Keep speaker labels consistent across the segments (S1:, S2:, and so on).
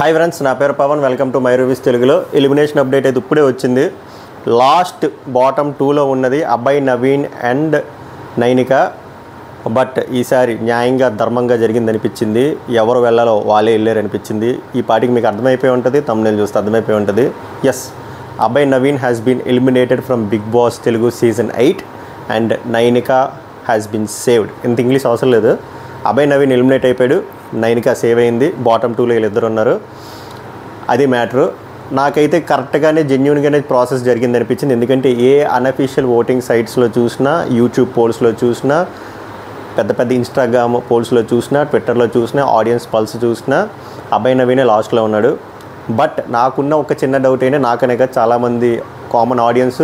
S1: Hi friends, నా పేరు Pavan. Welcome to my reviews తెలుగులో. ఎలిమినేషన్ అప్డేట్ అయితే ఇప్పుడే వచ్చింది. లాస్ట్ బాటమ్ 2లో ఉన్నది అబ్బాయి నవీన్ అండ్ నైనిక. బట్ ఈసారి న్యాయంగా ధర్మంగా జరిగిందనిపించింది. ఎవరు వెళ్ళాలో వాళ్ళే వెళ్ళారనిపించింది. ఈ పాటికి మీకు అర్థమైపోయి ఉంటుంది, తమ్ముళ్ళు చూస్తే అర్థమైపోయి ఉంటుంది. ఎస్, అబ్బాయి Naveen has been eliminated from Bigg Boss Telugu season 8 and Nainika has been saved. ఇంత ఇంగ్లీష్ అవసరం లేదు. అబ్బాయి నవీన్ ఎలిమినేట్ అయిపోయాడు, నైనిక సేవ్ అయింది. బాటమ్ 2లో వీళ్ళిద్దరు ఉన్నారు. అది మ్యాటరు. నాకైతే కరెక్ట్గానే జెన్యూన్గానే ప్రాసెస్ జరిగింది అనిపించింది. ఎందుకంటే ఏ అన్అఫీషియల్ ఓటింగ్ సైట్స్లో చూసినా, యూట్యూబ్ పోల్స్లో చూసినా, పెద్ద పెద్ద ఇన్స్టాగ్రామ్ పోల్స్లో చూసినా, ట్విట్టర్లో చూసినా, ఆడియన్స్ పల్స్ చూసినా అబ్బాయి నవీనే లాస్ట్లో ఉన్నాడు. బట్ నాకున్న ఒక చిన్న డౌట్ ఏంటంటే, నాకనే కదా చాలామంది కామన్ ఆడియన్స్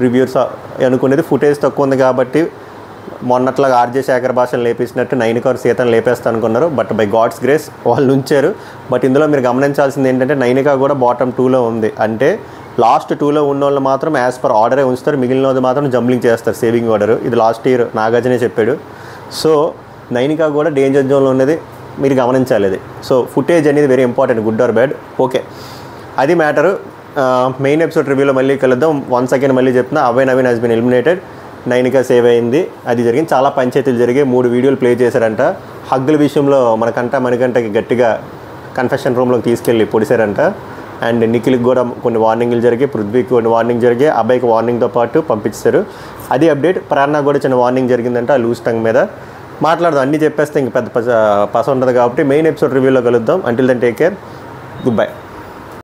S1: రివ్యూర్స్ అనుకునేది ఫుటేజ్ తక్కువ ఉంది కాబట్టి మొన్నట్లాగా ఆర్జే శేఖర్ భాషను లేపేసినట్టు నైనిక సీతను లేపేస్తా అనుకున్నారు. బట్ బై గాడ్స్ గ్రేస్ వాళ్ళు ఉంచారు. బట్ ఇందులో మీరు గమనించాల్సింది ఏంటంటే, నైనిక కూడా బాటమ్ 2లో ఉంది. అంటే లాస్ట్ 2లో ఉన్న వాళ్ళు మాత్రం యాజ్ పర్ ఆర్డరే ఉంచుతారు, మిగిలినది మాత్రం జంబ్లింగ్ చేస్తారు, సేవింగ్ ఆర్డర్. ఇది లాస్ట్ ఇయర్ నాగార్జునే చెప్పాడు. సో నైనిక కూడా డేంజర్ జోన్లో ఉన్నది మీరు గమనించాలి. అది సో ఫుటేజ్ అనేది very important, good or bad. Okay, అది మ్యాటరు. మెయిన్ ఎపిసోడ్ రివ్యూలో మళ్ళీ కలుద్దాం. వన్స్ అగైన్ మళ్ళీ చెప్తున్నా, అబ్బాయి Naveen has been eliminated, Nainika save అయింది. అది జరిగింది. చాలా పంచాయతీలు జరిగాయి. 3 వీడియోలు ప్లే చేశారంట. హగ్గుల విషయంలో మణికంఠకి గట్టిగా కన్ఫెషన్ రూమ్లోకి తీసుకెళ్ళి పొడిశారంట. అండ్ నిఖిల్కి కూడా కొన్ని వార్నింగ్లు జరిగాయి, పృథ్వీకి కొన్ని వార్నింగ్ జరిగాయి, అబ్బాయికి వార్నింగ్తో పాటు పంపించారు. అది అప్డేట్. ప్రేరణ కూడా చిన్న వార్నింగ్ జరిగిందంట ఆ లూజ్ టంగ్ మీద. మాట్లాడదాం, అన్నీ చెప్పేస్తే ఇంక పెద్ద పస ఉండదు కాబట్టి మెయిన్ ఎపిసోడ్ రివ్యూలో కలుద్దాం. Until then take care, good by.